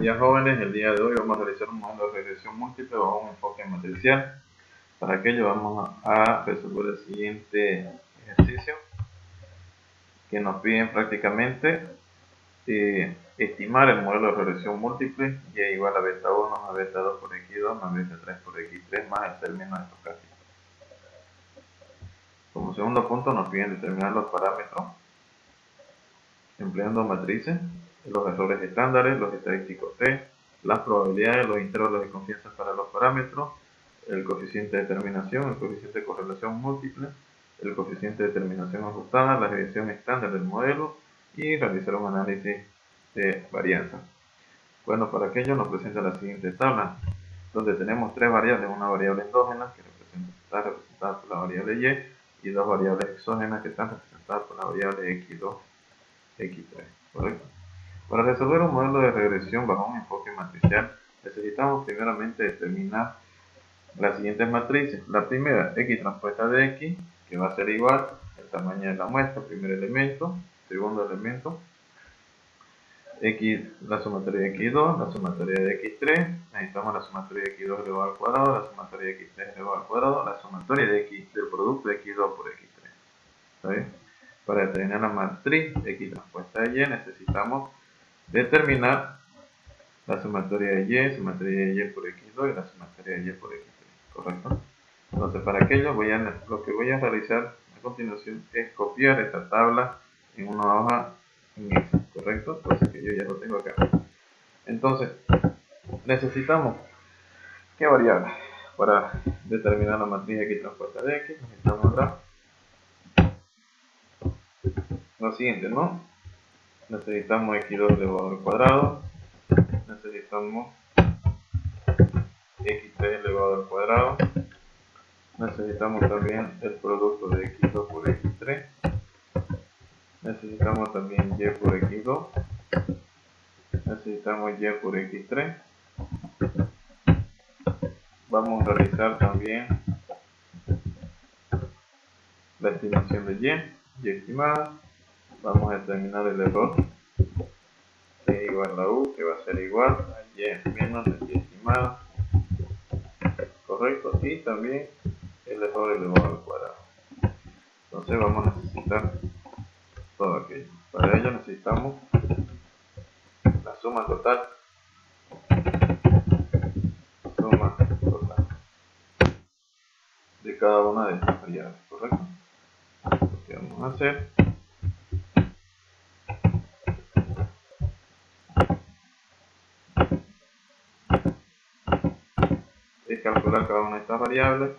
días, jóvenes. El día de hoy vamos a realizar un modelo de regresión múltiple bajo un enfoque matricial. Para ello vamos a resolver el siguiente ejercicio, que nos piden prácticamente estimar el modelo de regresión múltiple y igual a beta 1 más beta 2 por x2 más beta 3 por x3 más el término estocástico. Como segundo punto nos piden determinar los parámetros empleando matrices, los errores estándares, los estadísticos T, las probabilidades, los intervalos de confianza para los parámetros, el coeficiente de determinación, el coeficiente de correlación múltiple, el coeficiente de determinación ajustada, la revisión estándar del modelo y realizar un análisis de varianza. Bueno, para aquello nos presenta la siguiente tabla, donde tenemos tres variables, una variable endógena que está representada por la variable y dos variables exógenas que están representadas por la variable x2, x3, ¿correcto? Para resolver un modelo de regresión bajo un enfoque matricial, necesitamos primeramente determinar las siguientes matrices. La primera, x transpuesta de x, que va a ser igual al tamaño de la muestra, primer elemento, segundo elemento, x, la sumatoria de x2, la sumatoria de x3, necesitamos la sumatoria de x2 elevado al cuadrado, la sumatoria de x3 elevado al cuadrado, la sumatoria de x, del producto de x2 por x3. ¿Está bien? Para determinar la matriz x transpuesta de y necesitamos determinar la sumatoria de y por x2 y la sumatoria de y por x3, ¿correcto? Entonces, para aquello lo que voy a realizar a continuación es copiar esta tabla en una hoja en Excel, ¿correcto? Entonces, que yo ya lo tengo acá. Entonces, necesitamos ¿qué variable? Para determinar la matriz x transpuesta de x, necesitamos acá lo siguiente, ¿no? Necesitamos x2 elevado al cuadrado, necesitamos x3 elevado al cuadrado, necesitamos también el producto de x2 por x3, necesitamos también y por x2, necesitamos y por x3, vamos a realizar también la estimación de y estimada, vamos a determinar el error que es igual a u, que va a ser igual a y menos la y estimada, correcto, y también el error elevado al cuadrado. Entonces vamos a necesitar todo aquello. Para ello necesitamos la suma total de cada una de estas variables, ¿correcto? Lo que vamos a hacer es calcular cada una de estas variables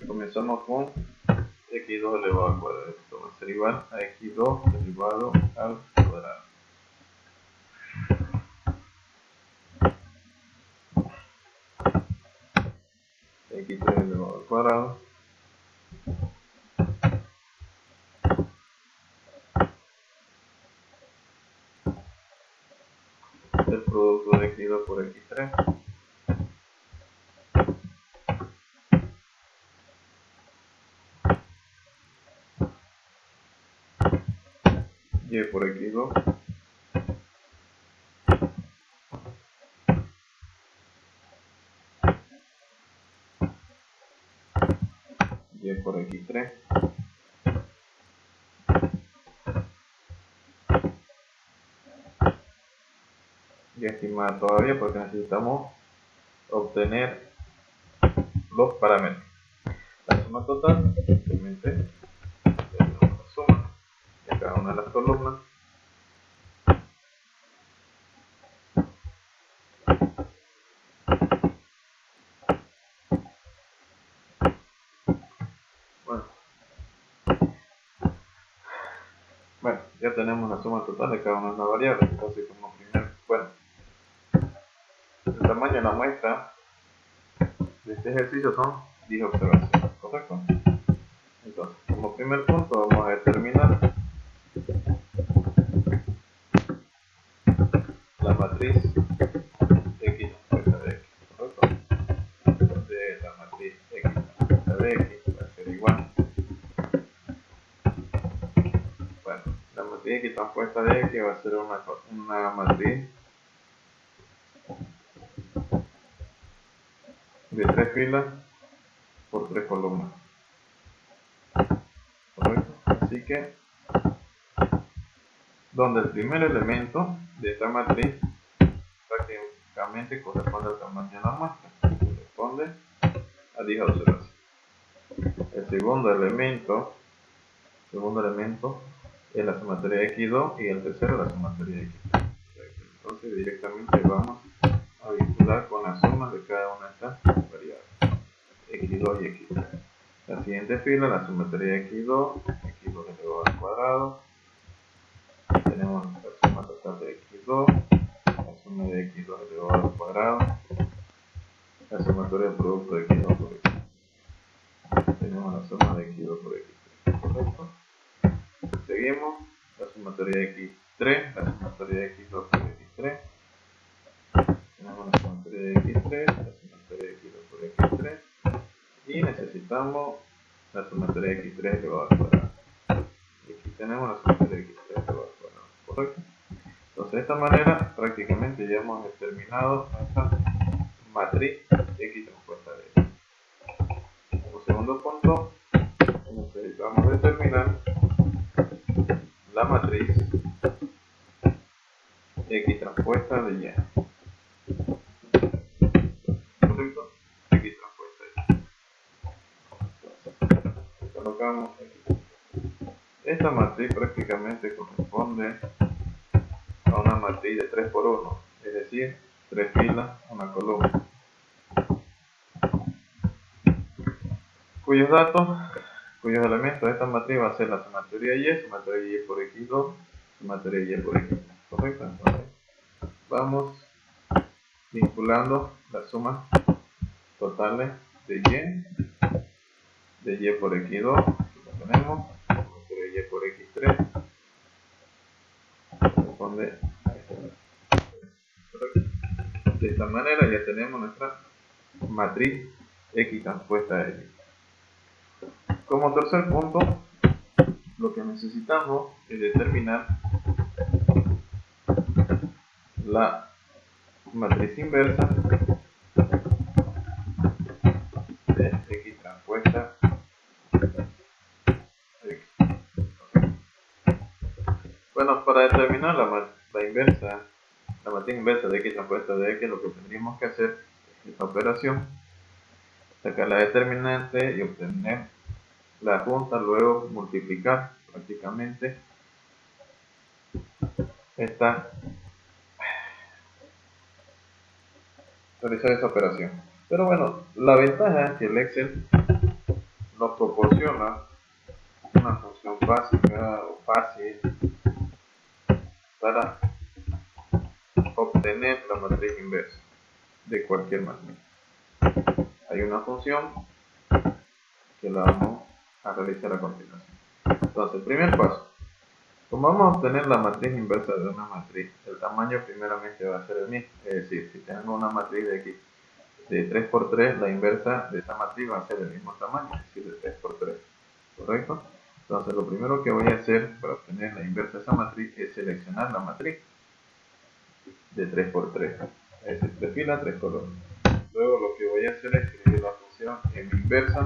comenzamos con x2 elevado al cuadrado. Esto va a ser igual a x2 elevado al cuadrado. X3 elevado al cuadrado el producto de x2 por x3 y por x2 y por x3 y estimar todavía porque necesitamos obtener los parámetros. La suma total simplemente tenemos la suma de cada una de las columnas Bueno, ya tenemos la suma total de cada una de las variables. Entonces, como el tamaño de la muestra de este ejercicio son 10 observaciones, ¿correcto? Entonces, como primer punto vamos a determinar la matriz transpuesta de X va a ser una matriz de 3 filas por 3 columnas. ¿Correcto? Así que, donde el primer elemento de esta matriz prácticamente corresponde al tamaño de la muestra, corresponde a 10 observaciones. El segundo elemento es la sumatoria de X2 y el tercero la sumatoria de X3. Entonces directamente vamos a vincular con la suma de cada una de estas variables, X2 y X3. La siguiente fila, la sumatoria de X2 elevado al cuadrado. Tenemos la suma total de X2, la suma de X2 elevado al cuadrado, la sumatoria del producto de X2 por X3. Tenemos la suma de X2 por X3, ¿correcto? Seguimos la sumatoria de X3, la sumatoria de X2 por X3. Tenemos la sumatoria de X3, la sumatoria de X2 por X3. Y necesitamos la sumatoria de X3 elevado al cuadrado. Y aquí tenemos la sumatoria de X3 elevado al cuadrado, ¿correcto? Entonces de esta manera prácticamente ya hemos determinado nuestra matriz X transpuesta de X. Como segundo punto, necesitamos determinar la matriz X transpuesta de Y. ¿Correcto? X transpuesta de Y. Entonces, colocamos aquí. Esta matriz prácticamente corresponde a una matriz de 3 por 1, es decir, 3 filas, una columna, cuyos elementos de esta matriz va a ser la sumatoria Y, sumatoria Y por X2, sumatoria Y por X3, ¿correcto? Entonces, vamos vinculando las sumas totales de Y por X2, aquí lo tenemos, sumatoria Y por X3, corresponde a esta matriz. De esta manera ya tenemos nuestra matriz X transpuesta de X. Como tercer punto, lo que necesitamos es determinar la matriz inversa de X transpuesta de X. Bueno, para determinar la matriz inversa de X transpuesta de X, lo que tendríamos que hacer es esta operación, sacar la determinante y obtener la junta, luego multiplicar prácticamente realizar esa operación. Pero bueno, la ventaja es que el Excel nos proporciona una función básica o fácil para obtener la matriz inversa de cualquier matriz. Hay una función que la vamos a realizar a continuación. Entonces, primer paso. Como vamos a obtener la matriz inversa de una matriz, el tamaño primeramente va a ser el mismo. Es decir, si tengo una matriz de X de 3 por 3, la inversa de esa matriz va a ser del mismo tamaño, es decir, de 3 por 3. ¿Correcto? Entonces, lo primero que voy a hacer para obtener la inversa de esa matriz es seleccionar la matriz de 3 por 3. Es decir, 3 filas, 3 columnas. Luego lo que voy a hacer es escribir la función m inversa,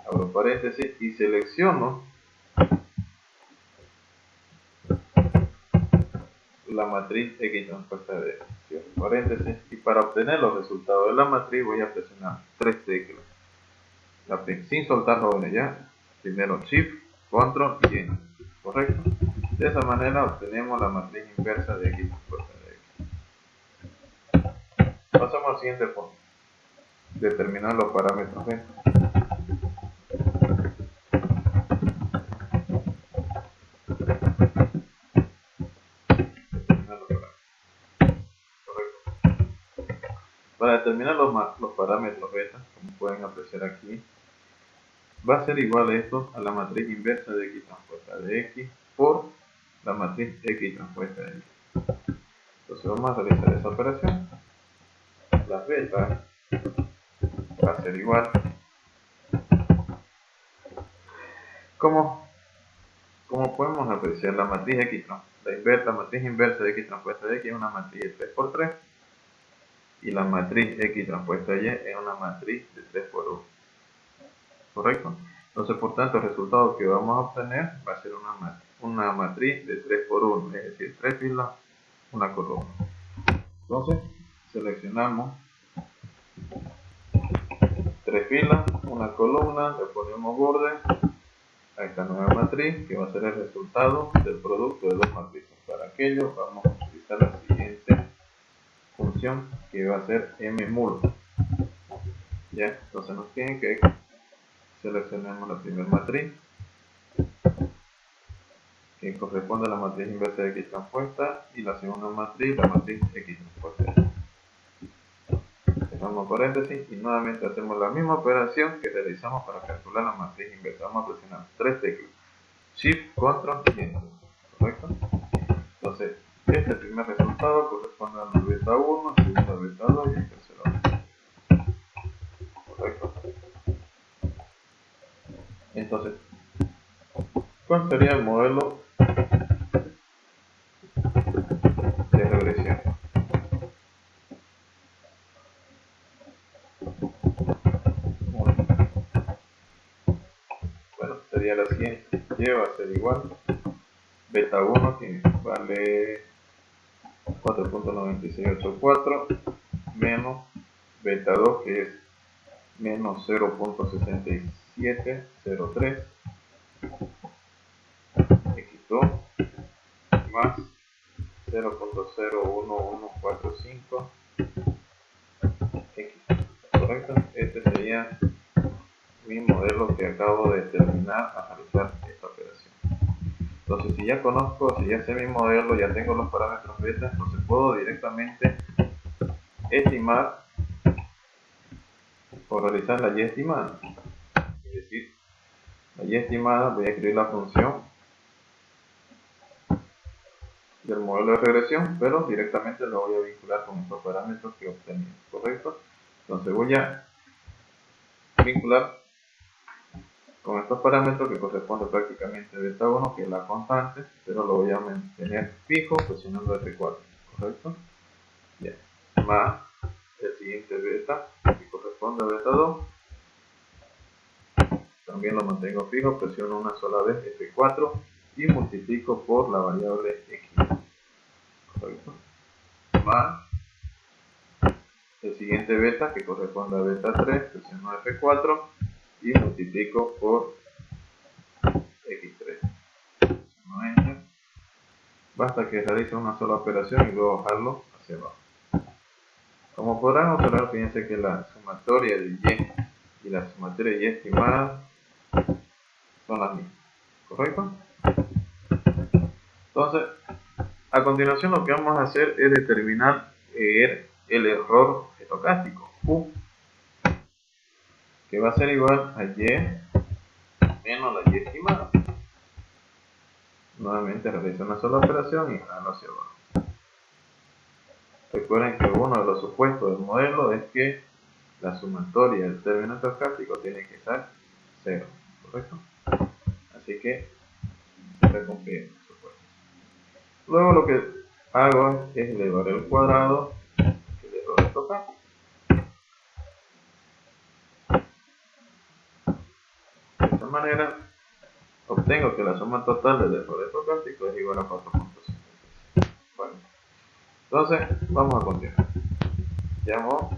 abro paréntesis y selecciono la matriz X transpuesta de X, cierro paréntesis, y para obtener los resultados de la matriz voy a presionar 3 teclas, sin soltar doble ya, primero Shift, Control y Enter, ¿correcto? De esa manera obtenemos la matriz inversa de X transpuesta de X. Pasamos al siguiente punto, determinar los parámetros B. Para determinar los parámetros beta, como pueden apreciar aquí, va a ser igual esto a la matriz inversa de X transpuesta de X por la matriz X transpuesta de X. Entonces vamos a realizar esa operación. La beta va a ser igual. Como Como podemos apreciar, la matriz X, la matriz inversa de X transpuesta de X es una matriz de 3 por 3 y la matriz X transpuesta Y es una matriz de 3 por 1. ¿Correcto? Entonces, por tanto, el resultado que vamos a obtener va a ser una matriz de 3 por 1, es decir, 3 filas, una columna. Entonces, seleccionamos 3 filas, una columna, le ponemos borde a esta nueva matriz que va a ser el resultado del producto de dos matrices. Para aquello vamos a utilizar la siguiente función que va a ser mmul. Ya, entonces nos tiene que seleccionemos la primera matriz que corresponde a la matriz inversa de X transpuesta y la segunda matriz, la matriz X transpuesta. Cerramos paréntesis y nuevamente hacemos la misma operación que realizamos para calcular la matriz inversa. Vamos a presionar 3 teclas, Shift, Control y Enter. ¿Correcto? Entonces, este primer resultado corresponde a la beta 1, segunda beta 2 y el tercero beta. ¿Correcto? Entonces, ¿cuál sería el modelo de regresión? Bueno, sería la siguiente. Y va a ser igual beta 1 que vale 4.9684 menos beta 2 que es menos 0.6703 x2 más 0.01145 x. ¿Correcto? Este sería mi modelo que acabo de terminar a realizar esta operación. Entonces, si ya conozco, si ya sé mi modelo, ya tengo los parámetros beta, entonces puedo directamente estimar o realizar la y estimada. Es decir, la y estimada, voy a escribir la función del modelo de regresión, pero directamente lo voy a vincular con estos parámetros que obtenía. ¿Correcto? Entonces voy a vincular con estos parámetros que corresponde prácticamente a beta 1, que es la constante, pero lo voy a mantener fijo presionando F4, ¿correcto? Bien, más el siguiente beta, que corresponde a beta 2, también lo mantengo fijo, presiono una sola vez F4 y multiplico por la variable X, ¿correcto? Más el siguiente beta, que corresponde a beta 3, presiono F4 y multiplico por X3. Basta que realice una sola operación y luego bajarlo hacia abajo. Como podrán observar, fíjense que la sumatoria de Y y la sumatoria de Y estimada son las mismas, ¿correcto? Entonces, a continuación lo que vamos a hacer es determinar el error estocástico, U, que va a ser igual a Y menos la Y estimada. Nuevamente realizo una sola operación y jalo hacia abajo. Recuerden que uno de los supuestos del modelo es que la sumatoria del término estocástico tiene que estar 0, ¿correcto? Así que se cumple el supuesto. Luego lo que hago es elevar el cuadrado del error estocástico. De esta manera obtengo que la suma total del error estocástico es igual a 4.56. Bueno, entonces vamos a continuar. Ya hemos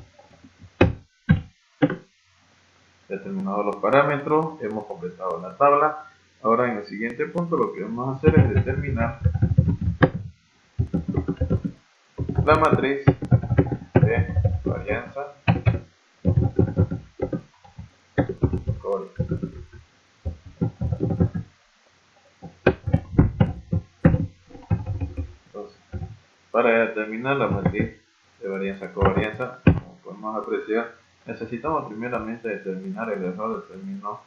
determinado los parámetros, hemos completado la tabla. Ahora en el siguiente punto lo que vamos a hacer es determinar la matriz de varianza covarianza. Entonces, para determinar la matriz de varianza covarianza, como podemos apreciar, necesitamos primeramente determinar el error del término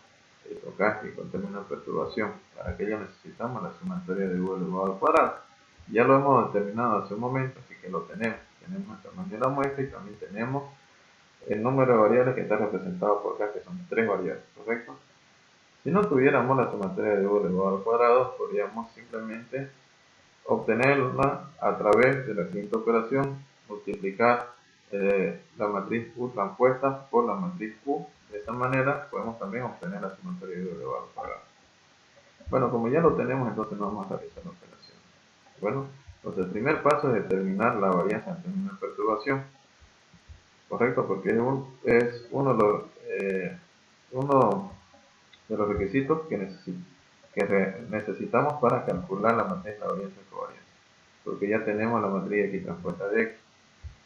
estocástico, el término de perturbación. Para ello necesitamos la sumatoria de U elevado al cuadrado. Ya lo hemos determinado hace un momento, así que lo tenemos. Tenemos el tamaño de la muestra y también tenemos el número de variables que está representado por acá, que son 3 variables, ¿correcto? Si no tuviéramos la sumatoria de u elevado al cuadrado, podríamos simplemente obtenerla a través de la siguiente operación: multiplicar la matriz U transpuesta por la matriz U. De esta manera podemos también obtener la sumatoria de u elevado al cuadrado. Bueno, como ya lo tenemos, entonces no vamos a realizar la operación. Bueno, entonces el primer paso es determinar la varianza en términos de perturbación. Correcto, porque es uno de los requisitos que necesitamos para calcular la matriz de la varianza covariante. Porque ya tenemos la matriz X transpuesta de X.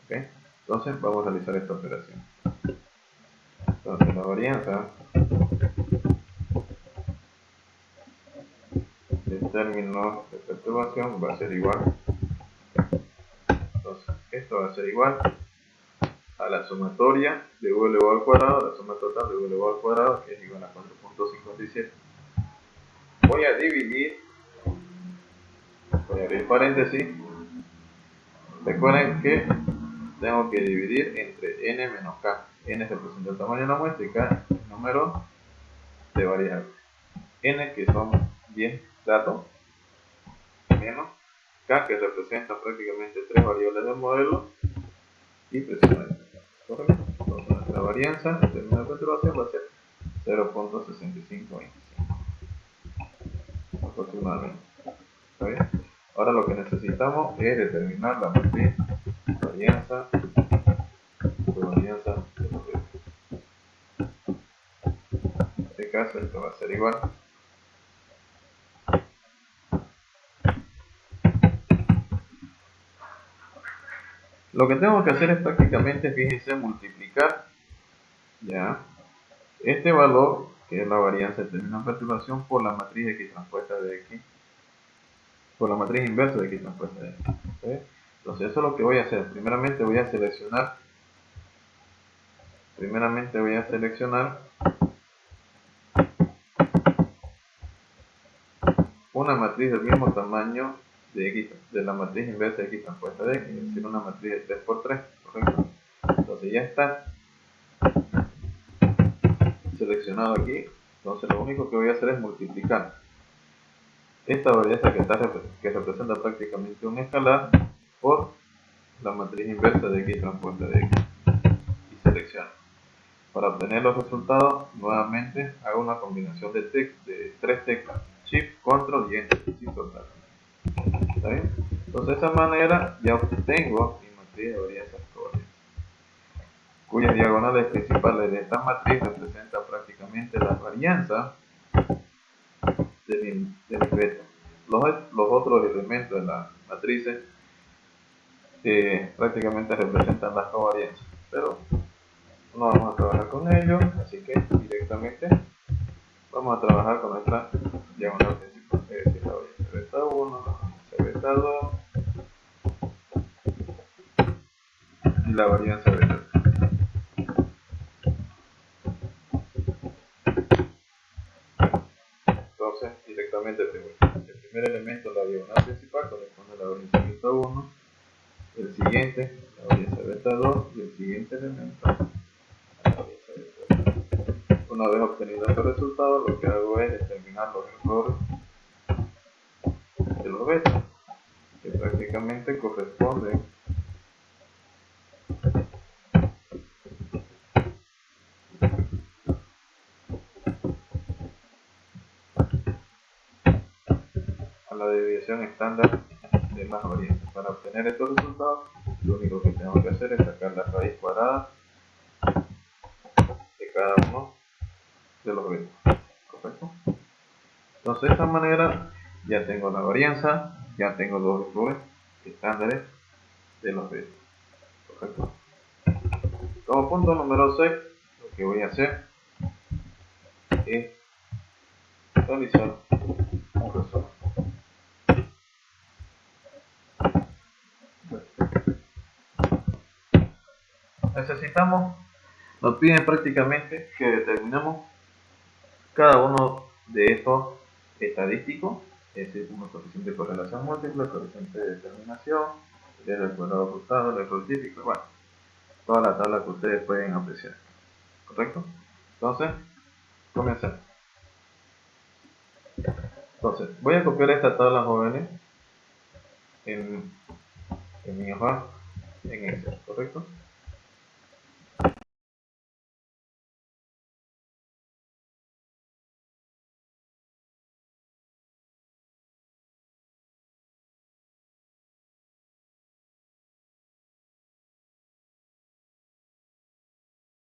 ¿Okay? Entonces vamos a realizar esta operación. Entonces la varianza de términos de perturbación va a ser igual. Entonces esto va a ser igual a la sumatoria de u elevado al cuadrado, la suma total de u elevado al cuadrado, que es igual a 4.57. Voy a abrir paréntesis. Recuerden que tengo que dividir entre n menos k. N representa el tamaño de la muestra y k el número de variables. N, que son 10 datos, menos k, que representa prácticamente 3 variables del modelo, y presión. ¿Correcto? Entonces la varianza en términos de perturbación va a ser 0.6525 aproximadamente. ¿Está bien? Ahora lo que necesitamos es determinar la matriz varianza de los redes. En este caso esto va a ser igual lo que tengo que hacer es prácticamente, fíjense, multiplicar ya este valor, que es la varianza de términos de perturbación, por la matriz X transpuesta de X, por la matriz inversa de X transpuesta de X. ¿Sí? Entonces eso es lo que voy a hacer. Primeramente voy a seleccionar una matriz del mismo tamaño de X, de la matriz inversa de X transpuesta de X, es decir, una matriz de 3 por 3, ¿correcto? Entonces ya está seleccionado aquí. Entonces lo único que voy a hacer es multiplicar esta varianza que representa prácticamente un escalar por la matriz inversa de X transpuesta de X, y selecciono. Para obtener los resultados, nuevamente hago una combinación de 3 teclas: Shift, Control y Enter, sin soltar. ¿Está bien? Entonces de esa manera ya obtengo mi matriz de varianzas covariantes, cuyas diagonales principales de esta matriz representan prácticamente la varianza de mi veto. Los otros elementos de las matrices prácticamente representan las covarianzas, pero no vamos a trabajar con ellos, así que directamente vamos a trabajar con nuestra diagonal principal, es decir, la varianza beta 1, la varianza beta 2 y la varianza beta 3. Entonces, directamente tengo el primer elemento, la diagonal principal, corresponde a la varianza beta 1, el siguiente, la varianza beta 2, y el siguiente elemento, la varianza beta 3. Una vez obtenido este resultado, lo que hago es determinar los errores de los vetos, que prácticamente corresponden a la desviación estándar de las varianzas. Para obtener estos resultados, lo único que tengo que hacer es sacar la raíz cuadrada de cada uno de los vetos. ¿Correcto? Entonces de esta manera ya tengo la varianza, ya tengo los errores estándares de los vetos. ¿Correcto? Como punto número 6, lo que voy a hacer es realizar un resumen. Nos piden prácticamente que determinemos cada uno de estos estadísticos, es decir, como coeficiente de correlación múltiple, coeficiente de determinación, el cuadrado ajustado, el error típico, bueno, toda la tabla que ustedes pueden apreciar. ¿Correcto? Entonces, comencemos. Entonces, voy a copiar esta tabla, jóvenes, en mi hoja en Excel, ¿correcto?